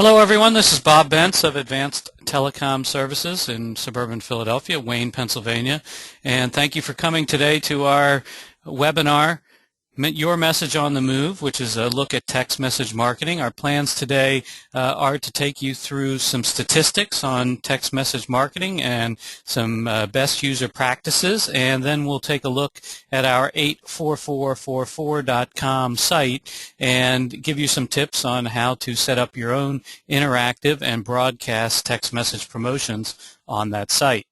Hello everyone, this is Bob Bentz of Advanced Telecom Services in suburban Philadelphia, Wayne, Pennsylvania, and thank you for coming today to our webinar, Your Message on the Move, which is a look at text message marketing. Our plans today are to take you through some statistics on text message marketing and some best user practices, and then we'll take a look at our 84444.com site and give you some tips on how to set up your own interactive and broadcast text message promotions on that site.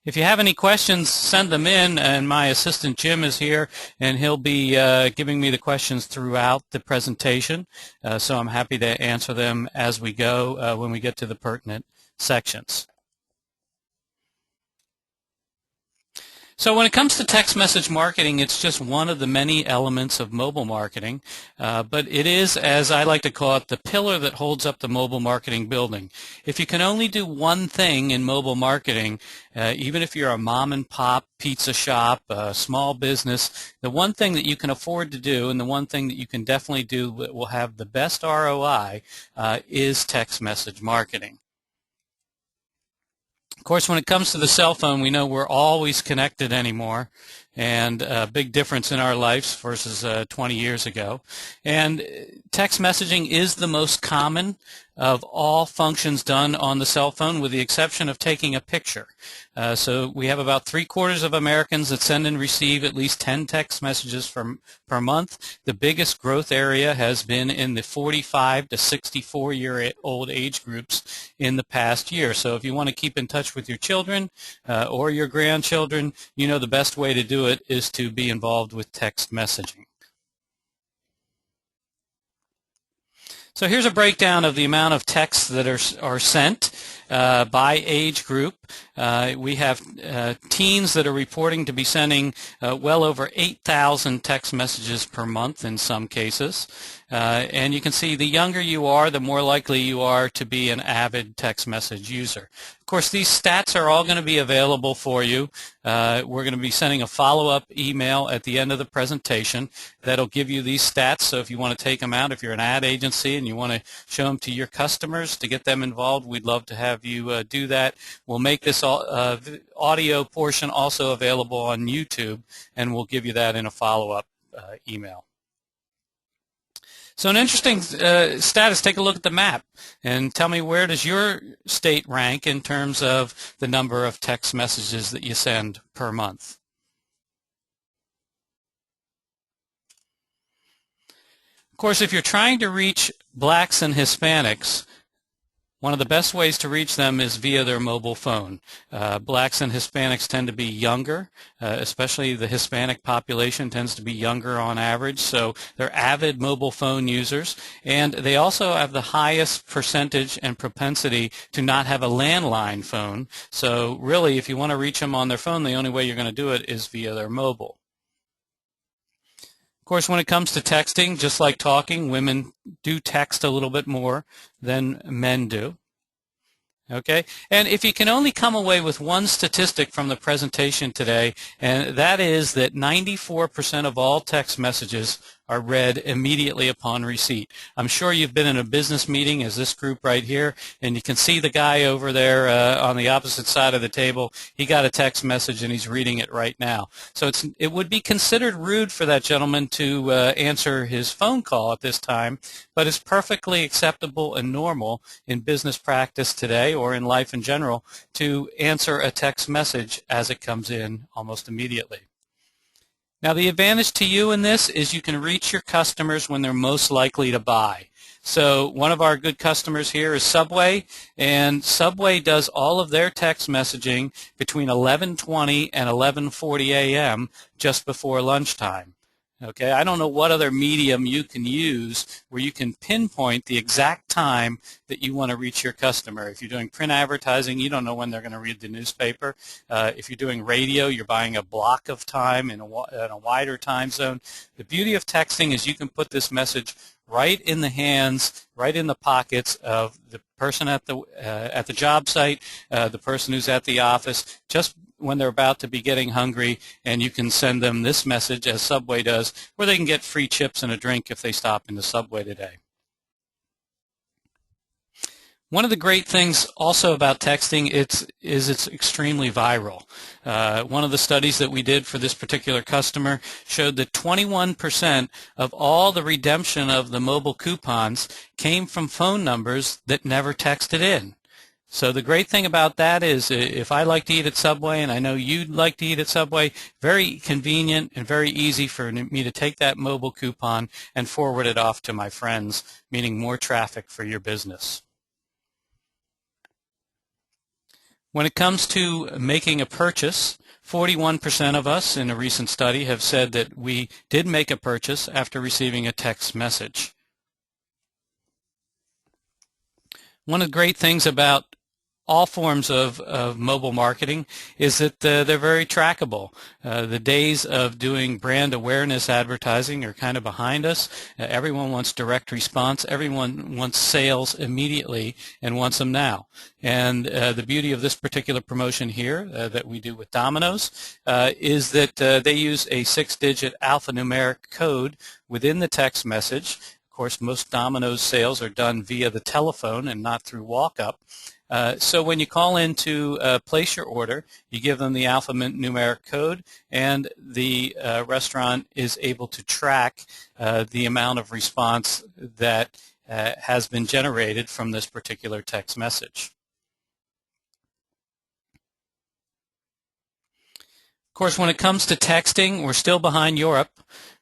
If you have any questions, send them in, and my assistant Jim is here, and he'll be giving me the questions throughout the presentation, so I'm happy to answer them as we go when we get to the pertinent sections. So when it comes to text message marketing, it's just one of the many elements of mobile marketing, but it is, as I like to call it, the pillar that holds up the mobile marketing building. If you can only do one thing in mobile marketing, even if you're a mom and pop pizza shop, a small business, the one thing that you can afford to do and the one thing that you can definitely do that will have the best ROI is text message marketing. Of course, when it comes to the cell phone, we know we're always connected anymore, and a big difference in our lives versus 20 years ago. And text messaging is the most common of all functions done on the cell phone, with the exception of taking a picture. So we have about 3/4 of Americans that send and receive at least 10 text messages per month. The biggest growth area has been in the 45 to 64-year-old age groups in the past year. So if you want to keep in touch with your children or your grandchildren, you know the best way to do it is to be involved with text messaging. So here's a breakdown of the amount of texts that are sent by age group. We have teens that are reporting to be sending well over 8,000 text messages per month in some cases. And you can see the younger you are, the more likely you are to be an avid text message user. Of course, these stats are all going to be available for you. We're going to be sending a follow-up email at the end of the presentation that'll give you these stats. So if you want to take them out, if you're an ad agency and you want to show them to your customers to get them involved, we'd love to have you do that. We'll make this audio portion also available on YouTube, and we'll give you that in a follow-up email. So an interesting status, take a look at the map and tell me, where does your state rank in terms of the number of text messages that you send per month? Of course, if you're trying to reach blacks and Hispanics, one of the best ways to reach them is via their mobile phone. Blacks and Hispanics tend to be younger, especially the Hispanic population tends to be younger on average, so they're avid mobile phone users, and they also have the highest percentage and propensity to not have a landline phone. So really, if you want to reach them on their phone, the only way you're going to do it is via their mobile. Of course, when it comes to texting, just like talking, women do text a little bit more than men do. Okay, and if you can only come away with one statistic from the presentation today, and that is that 94% of all text messages are read immediately upon receipt. I'm sure you've been in a business meeting, as this group right here, and you can see the guy over there on the opposite side of the table. He got a text message and he's reading it right now. So it would be considered rude for that gentleman to answer his phone call at this time, but it's perfectly acceptable and normal in business practice today, or in life in general, to answer a text message as it comes in almost immediately. Now, the advantage to you in this is you can reach your customers when they're most likely to buy. So one of our good customers here is Subway, and Subway does all of their text messaging between 11:20 and 11:40 a.m. just before lunchtime. Okay, I don't know what other medium you can use where you can pinpoint the exact time that you want to reach your customer. If you're doing print advertising, you don't know when they're going to read the newspaper. If you're doing radio, you're buying a block of time in a wider time zone. The beauty of texting is you can put this message right in the hands, right in the pockets of the person at the job site, the person who's at the office, just when they're about to be getting hungry, and you can send them this message, as Subway does, where they can get free chips and a drink if they stop in the Subway today. One of the great things also about texting is it's extremely viral. One of the studies that we did for this particular customer showed that 21% of all the redemption of the mobile coupons came from phone numbers that never texted in. So the great thing about that is if I like to eat at Subway, and I know you'd like to eat at Subway, very convenient and very easy for me to take that mobile coupon and forward it off to my friends, meaning more traffic for your business. When it comes to making a purchase, 41% of us in a recent study have said that we did make a purchase after receiving a text message. One of the great things about all forms of mobile marketing is that they're very trackable. The days of doing brand awareness advertising are kind of behind us. Everyone wants direct response. Everyone wants sales immediately and wants them now. And the beauty of this particular promotion here that we do with Domino's is that they use a 6-digit alphanumeric code within the text message. Of course, most Domino's sales are done via the telephone and not through walk-up. So when you call in to place your order, you give them the alphanumeric code, and the restaurant is able to track the amount of response that has been generated from this particular text message. Of course, when it comes to texting, we're still behind Europe,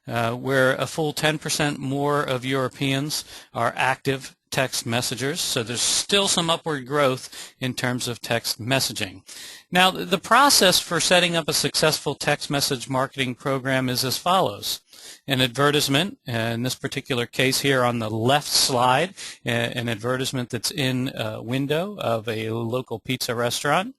where a full 10% more of Europeans are active text messengers, so there's still some upward growth in terms of text messaging. Now, the process for setting up a successful text message marketing program is as follows. An advertisement, in this particular case here on the left slide, an advertisement that's in a window of a local pizza restaurant.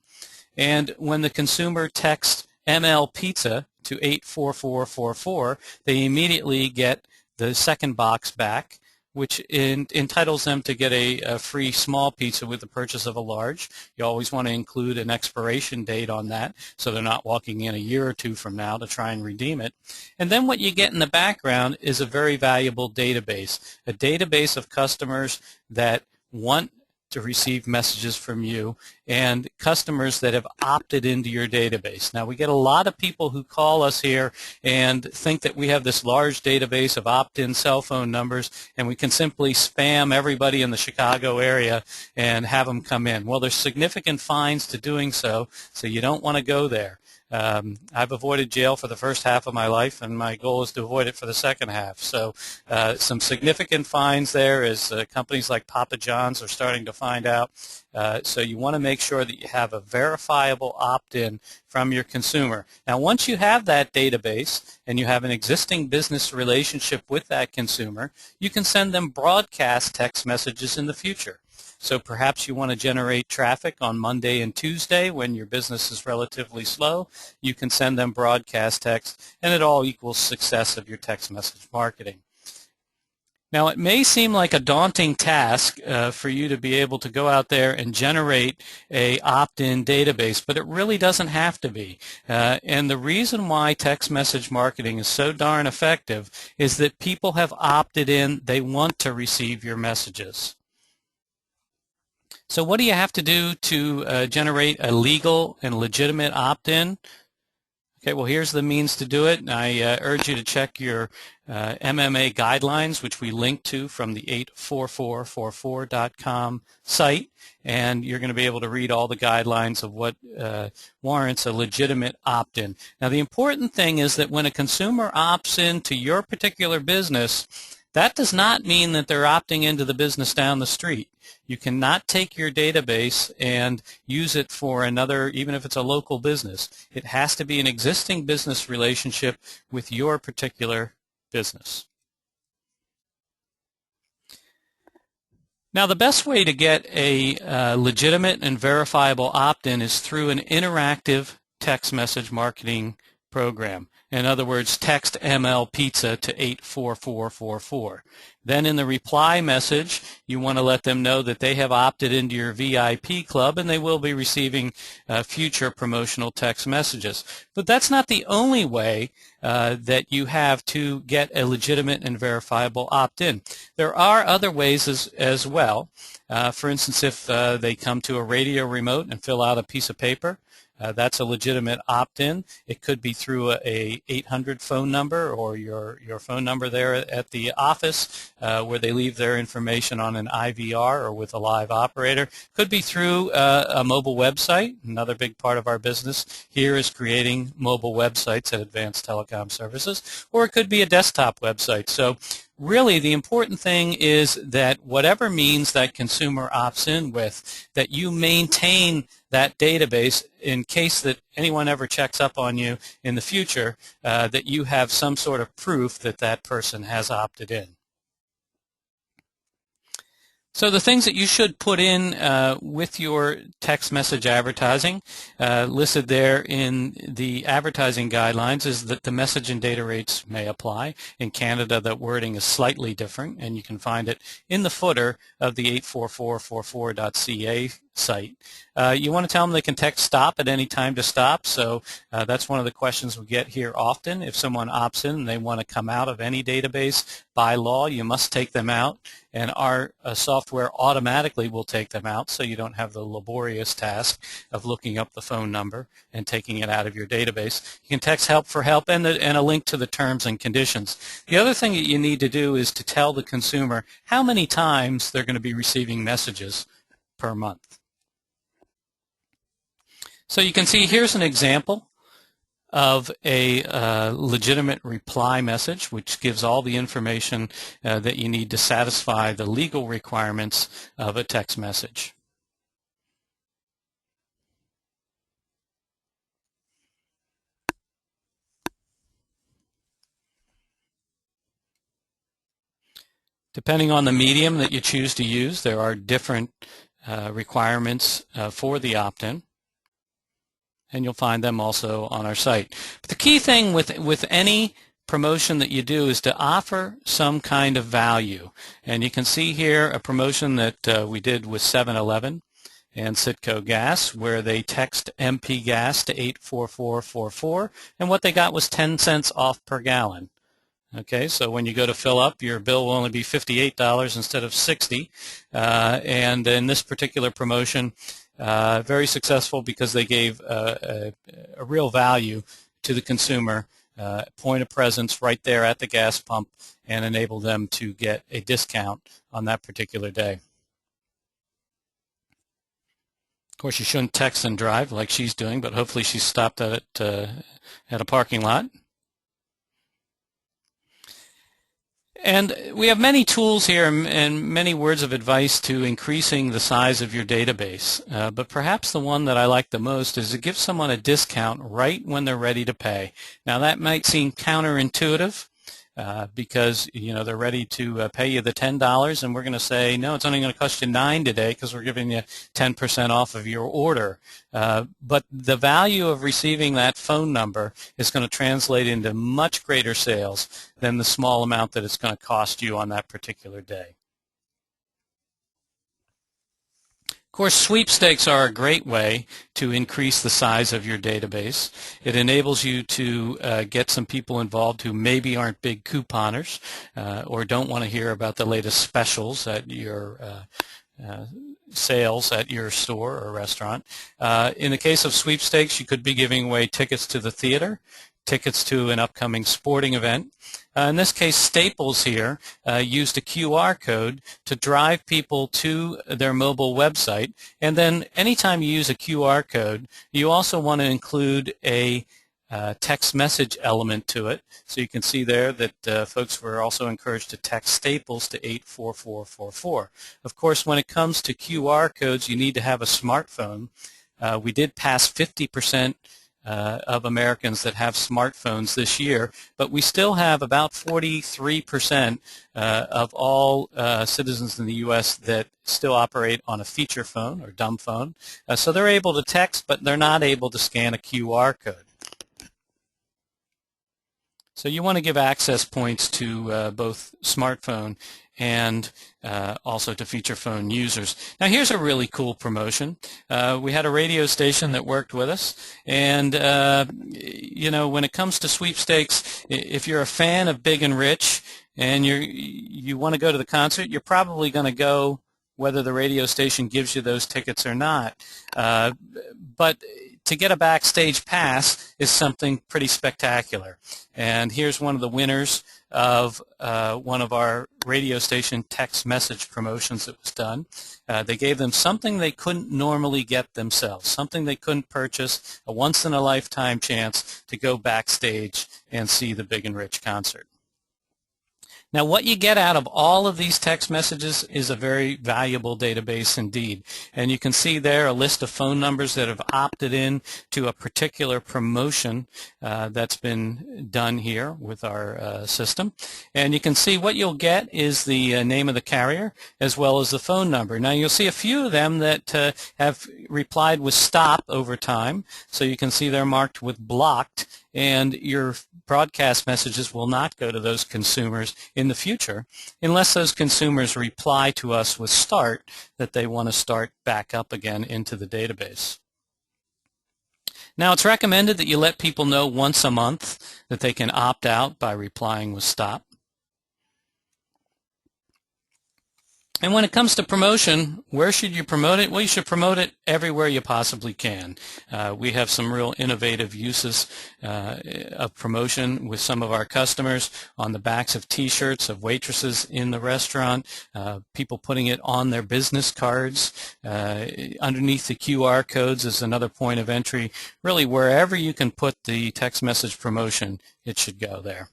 And when the consumer texts ML Pizza to 84444, they immediately get the second box back, which entitles them to get a free small pizza with the purchase of a large. You always want to include an expiration date on that so they're not walking in a year or two from now to try and redeem it. And then what you get in the background is a very valuable database, a database of customers that want to receive messages from you and customers that have opted into your database. Now, we get a lot of people who call us here and think that we have this large database of opt-in cell phone numbers and we can simply spam everybody in the Chicago area and have them come in. Well, there's significant fines to doing so, so you don't want to go there. I've avoided jail for the first half of my life, and my goal is to avoid it for the second half. So some significant fines there as companies like Papa John's are starting to find out. So you want to make sure that you have a verifiable opt-in from your consumer. Now, once you have that database and you have an existing business relationship with that consumer, you can send them broadcast text messages in the future. So perhaps you want to generate traffic on Monday and Tuesday when your business is relatively slow. You can send them broadcast text, and it all equals success of your text message marketing. Now, it may seem like a daunting task for you to be able to go out there and generate a opt-in database, but it really doesn't have to be. And the reason why text message marketing is so darn effective is that people have opted in. They want to receive your messages. So what do you have to do to generate a legal and legitimate opt-in? Okay, well, here's the means to do it. I urge you to check your MMA guidelines, which we link to from the 84444.com site, and you're going to be able to read all the guidelines of what warrants a legitimate opt-in. Now, the important thing is that when a consumer opts into your particular business, that does not mean that they're opting into the business down the street. You cannot take your database and use it for another, even if it's a local business. It has to be an existing business relationship with your particular business. Now, the best way to get a legitimate and verifiable opt-in is through an interactive text message marketing program. In other words, text ML pizza to 84444. Then in the reply message, you want to let them know that they have opted into your VIP club and they will be receiving future promotional text messages. But that's not the only way that you have to get a legitimate and verifiable opt-in. There are other ways as well. For instance, if they come to a radio remote and fill out a piece of paper, that's a legitimate opt-in. It could be through a 800 phone number or your phone number there at the office where they leave their information on an IVR or with a live operator. Could be through a mobile website. Another big part of our business here is creating mobile websites at Advanced Telecom Services, or it could be a desktop website. So really, the important thing is that whatever means that consumer opts in with, that you maintain that database in case that anyone ever checks up on you in the future, that you have some sort of proof that that person has opted in. So the things that you should put in with your text message advertising listed there in the advertising guidelines is that the message and data rates may apply. In Canada, that wording is slightly different, and you can find it in the footer of the 84444.ca site. You want to tell them they can text stop at any time to stop, so that's one of the questions we get here often. If someone opts in and they want to come out of any database, by law you must take them out, and our software automatically will take them out so you don't have the laborious task of looking up the phone number and taking it out of your database. You can text help for help and a link to the terms and conditions. The other thing that you need to do is to tell the consumer how many times they're going to be receiving messages per month. So you can see here's an example of a legitimate reply message, which gives all the information that you need to satisfy the legal requirements of a text message. Depending on the medium that you choose to use, there are different requirements for the opt-in, and you'll find them also on our site. But the key thing with any promotion that you do is to offer some kind of value. And you can see here a promotion that we did with 7-Eleven and Citgo Gas, where they text MP Gas to 84444, and what they got was 10 cents off per gallon. Okay, so when you go to fill up, your bill will only be $58 instead of $60. And in this particular promotion, very successful because they gave a real value to the consumer, point of presence right there at the gas pump, and enable them to get a discount on that particular day. Of course, you shouldn't text and drive like she's doing, but hopefully she stopped at a parking lot. And we have many tools here and many words of advice to increasing the size of your database. But perhaps the one that I like the most is to give someone a discount right when they're ready to pay. Now that might seem counterintuitive because they're ready to pay you the $10, and we're going to say, no, it's only going to cost you $9 today because we're giving you 10% off of your order. But the value of receiving that phone number is going to translate into much greater sales than the small amount that it's going to cost you on that particular day. Of course, sweepstakes are a great way to increase the size of your database. It enables you to get some people involved who maybe aren't big couponers or don't want to hear about the latest specials at your sales at your store or restaurant. In the case of sweepstakes, you could be giving away tickets to the theater, tickets to an upcoming sporting event. In this case, Staples here used a QR code to drive people to their mobile website. And then anytime you use a QR code, you also want to include a text message element to it. So you can see there that folks were also encouraged to text Staples to 84444. Of course, when it comes to QR codes, you need to have a smartphone. We did pass 50% of Americans that have smartphones this year, but we still have about 43% of all citizens in the U.S. that still operate on a feature phone or dumb phone. So they're able to text, but they're not able to scan a QR code. So you want to give access points to both smartphone and also to feature phone users. Now here's a really cool promotion. We had a radio station that worked with us, and you know, when it comes to sweepstakes, if you're a fan of Big and Rich and you want to go to the concert, you're probably going to go whether the radio station gives you those tickets or not. But to get a backstage pass is something pretty spectacular. And here's one of the winners of one of our radio station text message promotions that was done. They gave them something they couldn't normally get themselves, something they couldn't purchase, a once-in-a-lifetime chance to go backstage and see the Big and Rich concert. Now, what you get out of all of these text messages is a very valuable database indeed. And you can see there a list of phone numbers that have opted in to a particular promotion that's been done here with our system. And you can see what you'll get is the name of the carrier as well as the phone number. Now, you'll see a few of them that have replied with stop over time. So you can see they're marked with blocked, and your broadcast messages will not go to those consumers in the future unless those consumers reply to us with start, that they want to start back up again into the database. Now, it's recommended that you let people know once a month that they can opt out by replying with stop. And when it comes to promotion, where should you promote it? Well, you should promote it everywhere you possibly can. We have some real innovative uses of promotion with some of our customers on the backs of T-shirts of waitresses in the restaurant, people putting it on their business cards, underneath the QR codes is another point of entry. Really, wherever you can put the text message promotion, it should go there.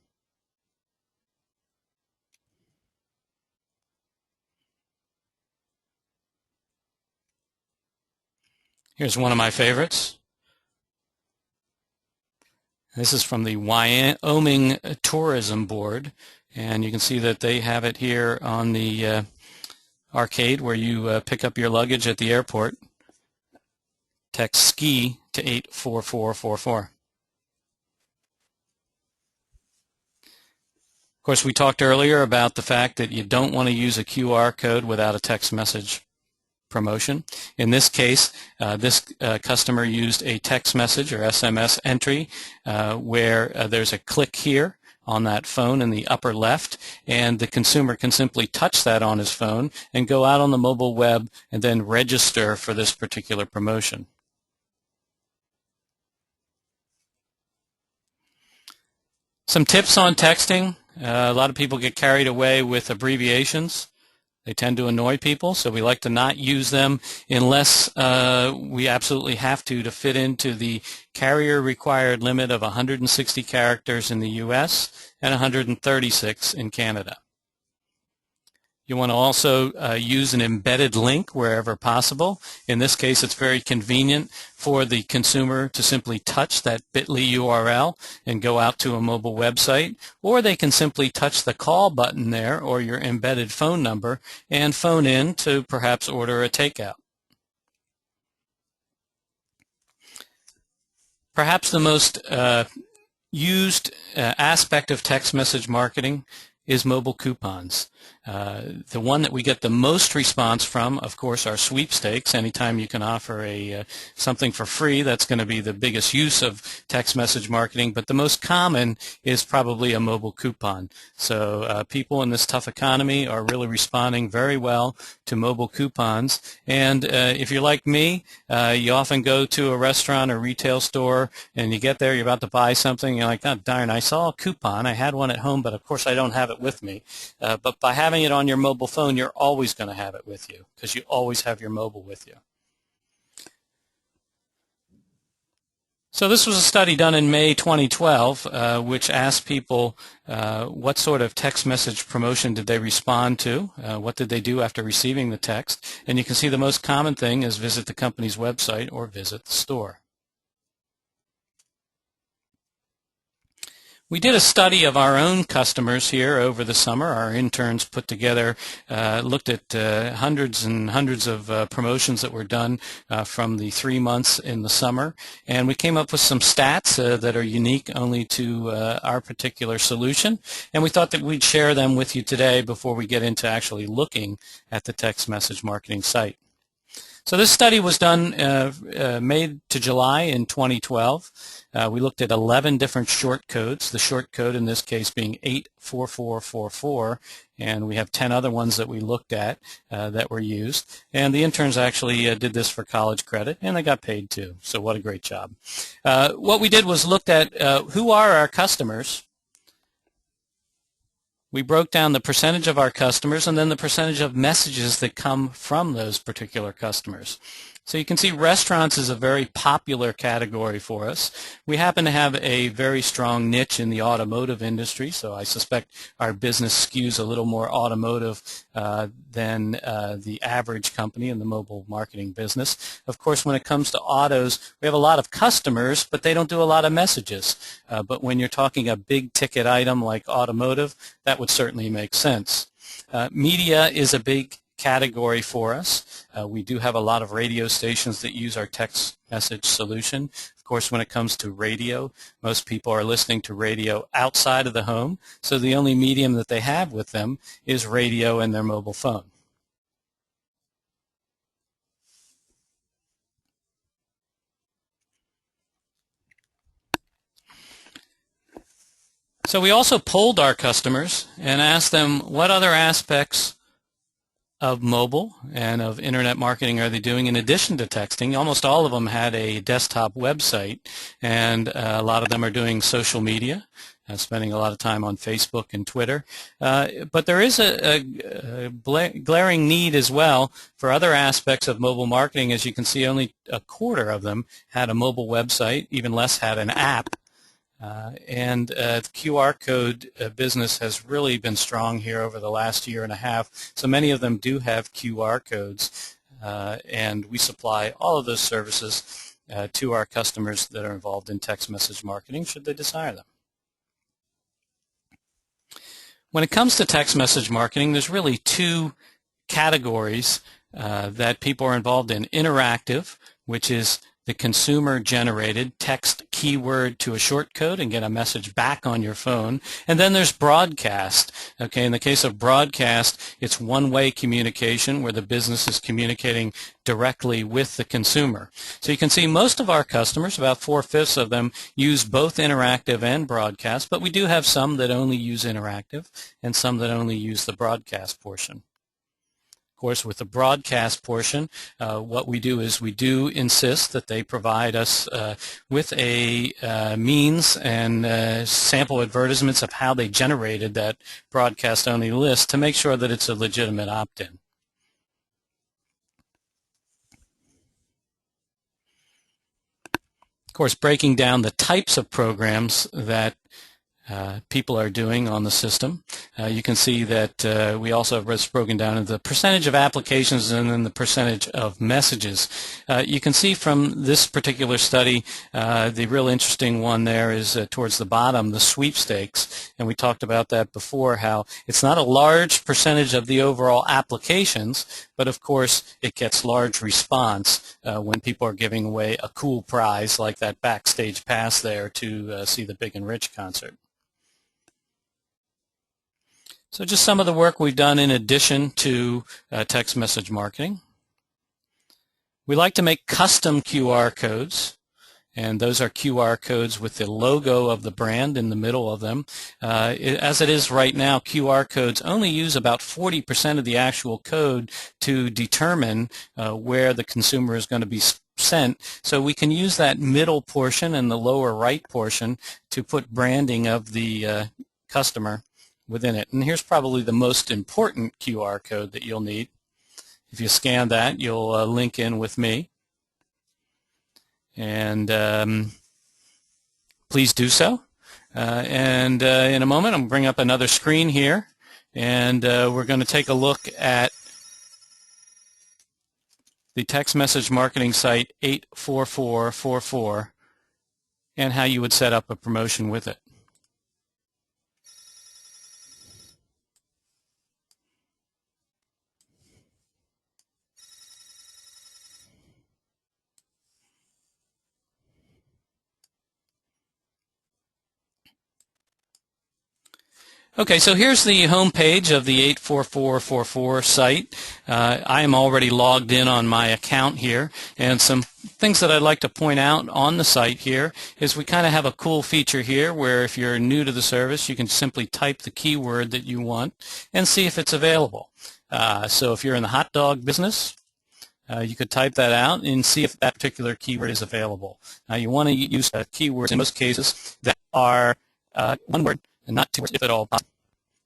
Here's one of my favorites. This is from the Wyoming Tourism Board, and you can see that they have it here on the arcade where you pick up your luggage at the airport. Text SKI to 84444. Of course, we talked earlier about the fact that you don't want to use a QR code without a text message promotion. In this case, this customer used a text message or SMS entry where there's a click here on that phone in the upper left, and the consumer can simply touch that on his phone and go out on the mobile web and then register for this particular promotion. Some tips on texting. A lot of people get carried away with abbreviations. They tend to annoy people, so we like to not use them unless we absolutely have to fit into the carrier required limit of 160 characters in the U.S. and 136 in Canada. You want to also use an embedded link wherever possible. In this case, it's very convenient for the consumer to simply touch that bit.ly URL and go out to a mobile website, or they can simply touch the call button there or your embedded phone number and phone in to perhaps order a takeout. Perhaps the most used aspect of text message marketing is mobile coupons. The one that we get the most response from, of course, are sweepstakes. Anytime you can offer something for free, that's going to be the biggest use of text message marketing. But the most common is probably a mobile coupon. So people in this tough economy are really responding very well to mobile coupons. And if you're like me, you often go to a restaurant or retail store, and you get there, you're about to buy something, you're like, oh, darn, I saw a coupon. I had one at home, but of course I don't have it with me. But by having it on your mobile phone, you're always going to have it with you because you always have your mobile with you. So this was a study done in May 2012 which asked people what sort of text message promotion did they respond to, what did they do after receiving the text, and you can see the most common thing is visit the company's website or visit the store. We did a study of our own customers here over the summer. Our interns put together, looked at hundreds and hundreds of promotions that were done from the 3 months in the summer, and we came up with some stats that are unique only to our particular solution, and we thought that we'd share them with you today before we get into actually looking at the text message marketing site. So this study was done May to July in 2012. We looked at 11 different short codes, the short code in this case being 84444, and we have 10 other ones that we looked at that were used. And the interns actually did this for college credit, and they got paid too, so what a great job. What we did was looked at who are our customers. We broke down the percentage of our customers and then the percentage of messages that come from those particular customers. So you can see restaurants is a very popular category for us. We happen to have a very strong niche in the automotive industry, so I suspect our business skews a little more automotive than the average company in the mobile marketing business. Of course, when it comes to autos, we have a lot of customers, but they don't do a lot of messages. But when you're talking a big ticket item like automotive, that would certainly make sense. Media is a big category for us. We do have a lot of radio stations that use our text message solution. Of course, when it comes to radio, most people are listening to radio outside of the home, so the only medium that they have with them is radio and their mobile phone. So we also polled our customers and asked them what other aspects of mobile and of internet marketing are they doing in addition to texting. Almost all of them had a desktop website, and a lot of them are doing social media, spending a lot of time on Facebook and Twitter. But there is a glaring need as well for other aspects of mobile marketing. As you can see, only a quarter of them had a mobile website, even less had an app. And the QR code business has really been strong here over the last year and a half. So many of them do have QR codes, and we supply all of those services to our customers that are involved in text message marketing should they desire them. When it comes to text message marketing, there's really two categories that people are involved in. Interactive, which is the consumer-generated text keyword to a short code and get a message back on your phone. And then there's broadcast. Okay, in the case of broadcast, it's one-way communication where the business is communicating directly with the consumer. So you can see most of our customers, about 4/5 of them, use both interactive and broadcast, but we do have some that only use interactive and some that only use the broadcast portion. Of course, with the broadcast portion, what we do is we do insist that they provide us with a means and sample advertisements of how they generated that broadcast-only list to make sure that it's a legitimate opt-in. Of course, breaking down the types of programs that people are doing on the system. You can see that we also have this broken down into the percentage of applications and then the percentage of messages. You can see from this particular study, the real interesting one there is towards the bottom, the sweepstakes, and we talked about that before, how it's not a large percentage of the overall applications, but of course it gets large response when people are giving away a cool prize like that backstage pass there to see the Big and Rich concert. So just some of the work we've done in addition to text message marketing. We like to make custom QR codes, and those are QR codes with the logo of the brand in the middle of them. As it is right now, QR codes only use about 40% of the actual code to determine where the consumer is going to be sent. So we can use that middle portion and the lower right portion to put branding of the customer within it. And here's probably the most important QR code that you'll need. If you scan that, you'll link in with me. And please do so. And in a moment, I'm going to bring up another screen here, and we're going to take a look at the text message marketing site 84444 and how you would set up a promotion with it. Okay, so here's the home page of the 84444 site. I am already logged in on my account here, and some things that I'd like to point out on the site here is we kind of have a cool feature here where if you're new to the service, you can simply type the keyword that you want and see if it's available. So if you're in the hot dog business, you could type that out and see if that particular keyword is available. Now you want to use keywords in most cases that are one word and not two words if at all possible.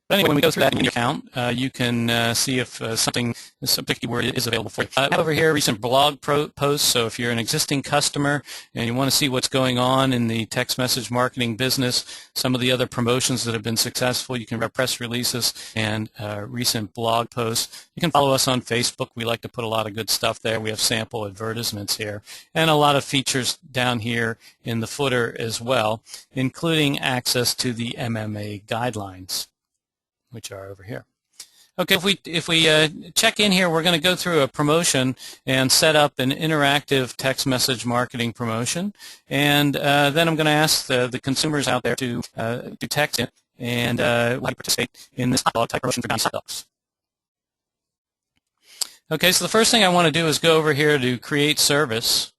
But anyway, when we go through that in your account, you can see if some particular word is available for you. I have over here recent blog posts, so if you're an existing customer and you want to see what's going on in the text message marketing business, some of the other promotions that have been successful, you can read press releases and recent blog posts. You can follow us on Facebook. We like to put a lot of good stuff there. We have sample advertisements here and a lot of features down here in the footer as well, including access to the MMA guidelines, which are over here. Okay, if we check in here, we're going to go through a promotion and set up an interactive text message marketing promotion, and then I'm going to ask the consumers out there to text in and participate in this hot dog type promotion for hot dogs. Okay, so the first thing I want to do is go over here to create service.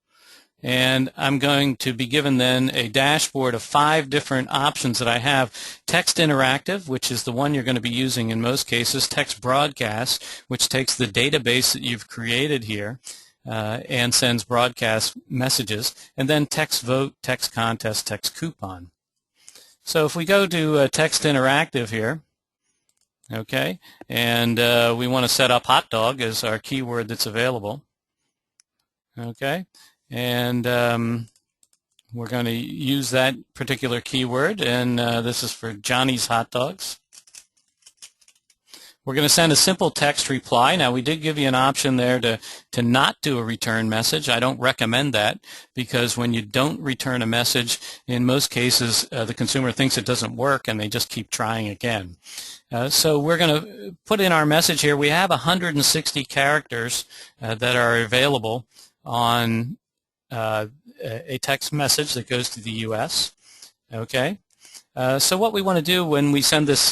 And I'm going to be given then a dashboard of 5 different options that I have. Text interactive, which is the one you're going to be using in most cases. Text broadcast, which takes the database that you've created here and sends broadcast messages. And then text vote, text contest, text coupon. So if we go to text interactive here, okay, and we want to set up hot dog as our keyword that's available. Okay. And we're going to use that particular keyword, and this is for Johnny's Hot Dogs. We're going to send a simple text reply. Now, we did give you an option there to not do a return message. I don't recommend that because when you don't return a message, in most cases, the consumer thinks it doesn't work and they just keep trying again. So we're going to put in our message here. We have 160 characters that are available on a text message that goes to the U.S. Okay, so what we want to do when we send this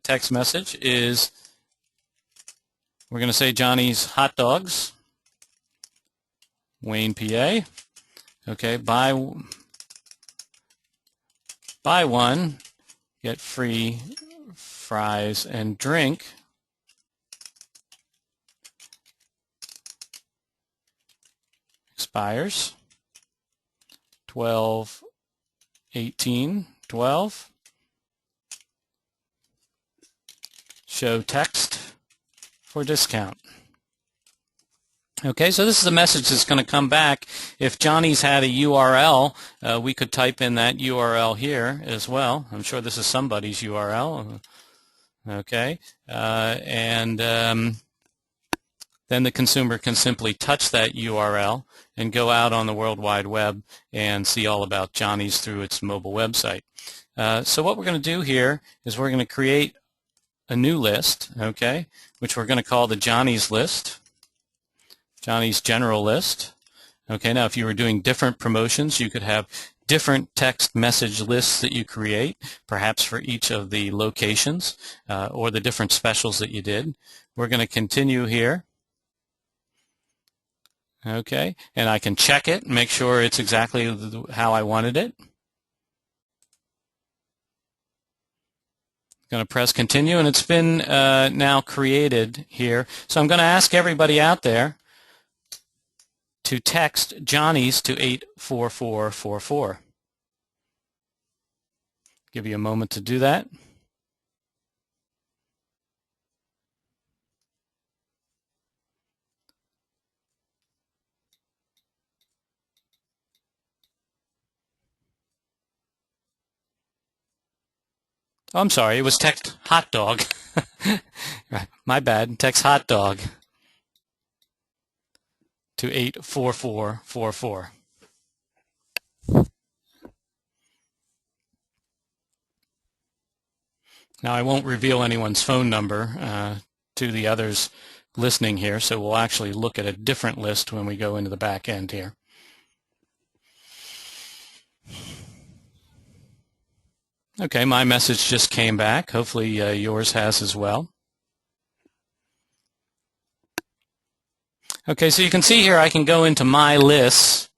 text message is we're going to say Johnny's Hot Dogs, Wayne, PA. Okay, buy one, get free fries and drink. Expires 12/18/12. Show text for discount. Okay, so this is a message that's going to come back. If Johnny's had a URL, we could type in that URL here as well. I'm sure this is somebody's URL. Okay, then the consumer can simply touch that URL and go out on the World Wide Web and see all about Johnny's through its mobile website. So what we're going to do here is we're going to create a new list, okay, which we're going to call the Johnny's list, Johnny's general list. Okay, now if you were doing different promotions, you could have different text message lists that you create, perhaps for each of the locations or the different specials that you did. We're going to continue here. Okay, and I can check it and make sure it's exactly how I wanted it. I'm going to press continue, and it's been now created here. So I'm going to ask everybody out there to text Johnny's to 84444. Give you a moment to do that. Oh, I'm sorry, it was text hot dog. My bad, text hot dog to 84444. Now I won't reveal anyone's phone number to the others listening here, so we'll actually look at a different list when we go into the back end here. Okay, my message just came back. Hopefully yours has as well. Okay, so you can see here I can go into my lists,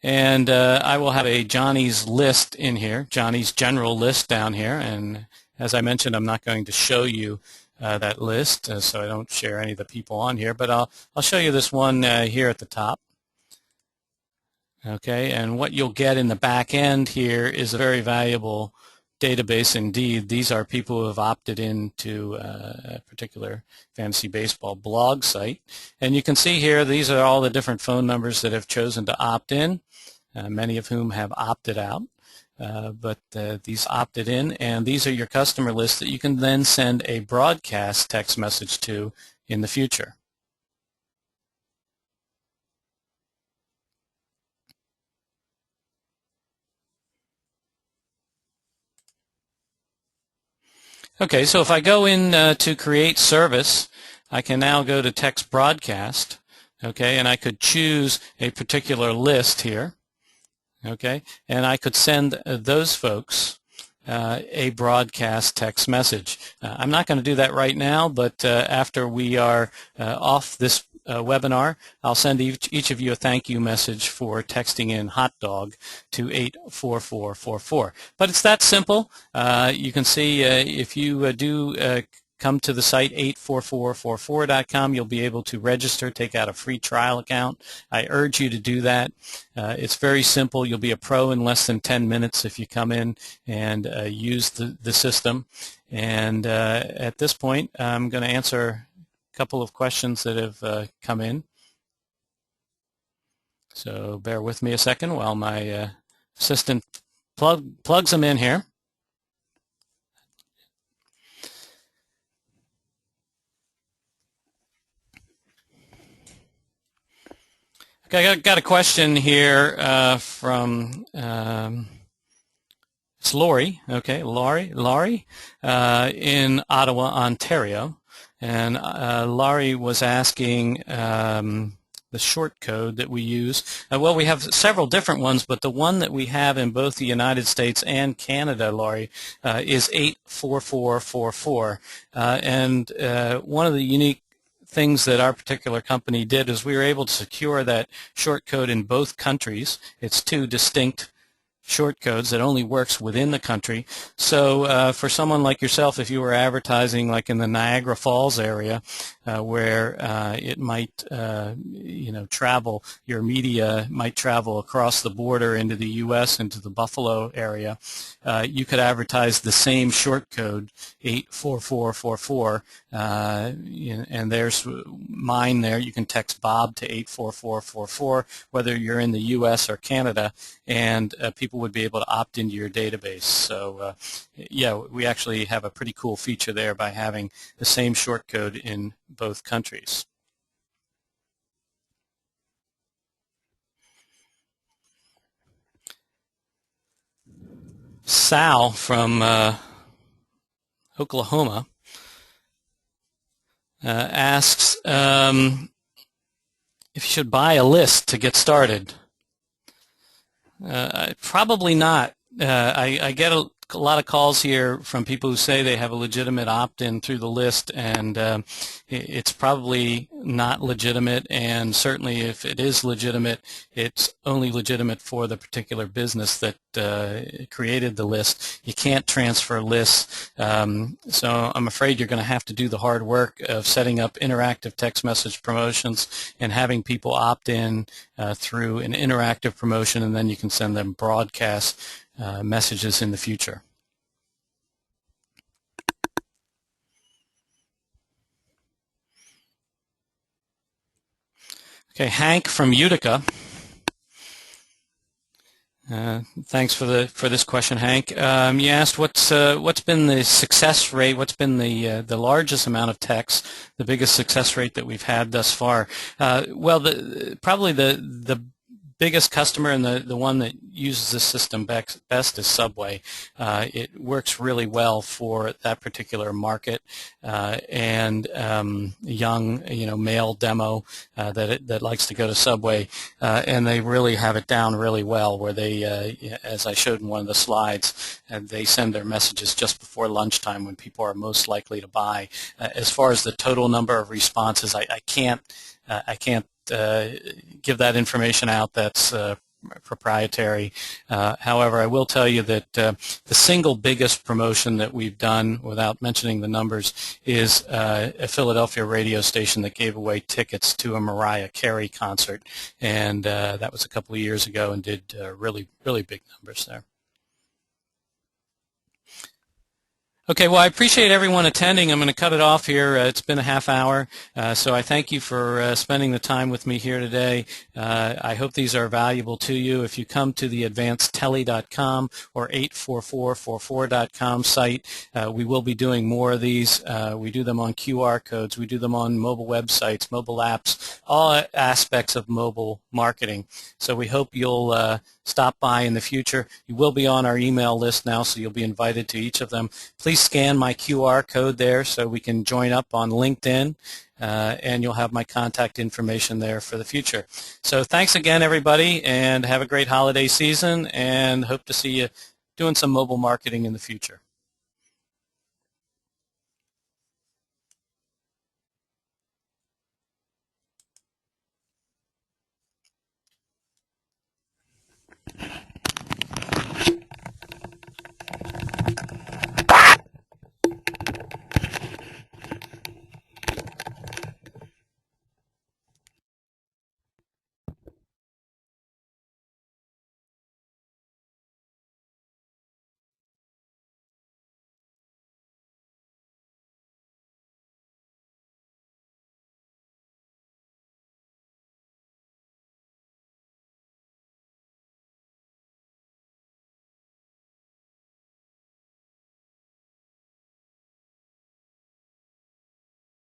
and I will have a Johnny's list in here, Johnny's general list down here. And as I mentioned, I'm not going to show you that list, so I don't share any of the people on here, but I'll show you this one here at the top. Okay, and what you'll get in the back end here is a very valuable database indeed. These are people who have opted into a particular fantasy baseball blog site. And you can see here, these are all the different phone numbers that have chosen to opt in, many of whom have opted out. But these opted in, and these are your customer lists that you can then send a broadcast text message to in the future. Okay, so if I go in to create service, I can now go to text broadcast, okay, and I could choose a particular list here, okay, and I could send those folks a broadcast text message. I'm not going to do that right now, but after we are off this webinar, I'll send each of you a thank you message for texting in hot dog to 84444. But it's that simple. You can see if you do come to the site 84444.com, you'll be able to register, take out a free trial account. I urge you to do that. It's very simple. You'll be a pro in less than 10 minutes if you come in and use the system. And at this point, I'm going to answer a couple of questions that have come in. So bear with me a second while my assistant plugs them in here. Okay, I got a question here from it's Laurie. Okay, Laurie in Ottawa, Ontario, and Laurie was asking the short code that we use. Well, we have several different ones, but the one that we have in both the United States and Canada, Laurie, is 84444, and one of the unique things that our particular company did is we were able to secure that short code in both countries. It's two distinct short codes that only works within the country. So for someone like yourself, if you were advertising like in the Niagara Falls area where it might travel, your media might travel across the border into the U.S., into the Buffalo area, you could advertise the same short code, 84444, and there's mine there. You can text Bob to 84444, whether you're in the U.S. or Canada, and people would be able to opt into your database. So yeah, we actually have a pretty cool feature there by having the same short code in both countries. Sal from Oklahoma asks if you should buy a list to get started. Probably not. I get a lot of calls here from people who say they have a legitimate opt-in through the list, and it's probably not legitimate, and certainly if it is legitimate, it's only legitimate for the particular business that created the list. You can't transfer lists, so I'm afraid you're going to have to do the hard work of setting up interactive text message promotions and having people opt in through an interactive promotion, and then you can send them broadcast messages in the future. Okay, Hank from Utica. Thanks for this question, Hank. You asked what's been the success rate, what's been the largest amount of texts, the biggest success rate that we've had thus far. Well, probably the biggest customer and the one that uses this system best is Subway. It works really well for that particular market and young, male demo that likes to go to Subway, and they really have it down really well. Where they, as I showed in one of the slides, they send their messages just before lunchtime when people are most likely to buy. As far as the total number of responses, I can't give that information out. That's proprietary. However, I will tell you that the single biggest promotion that we've done, without mentioning the numbers, is a Philadelphia radio station that gave away tickets to a Mariah Carey concert, and that was a couple of years ago, and did really big numbers there. Okay, well, I appreciate everyone attending. I'm going to cut it off here. It's been a half hour, so I thank you for spending the time with me here today. I hope these are valuable to you. If you come to the advancedtele.com or 84444.com site, we will be doing more of these. We do them on QR codes. We do them on mobile websites, mobile apps, all aspects of mobile marketing. So we hope you'll stop by in the future. You will be on our email list now, so you'll be invited to each of them. Please scan my QR code there so we can join up on LinkedIn, and you'll have my contact information there for the future. So thanks again, everybody, and have a great holiday season, and hope to see you doing some mobile marketing in the future.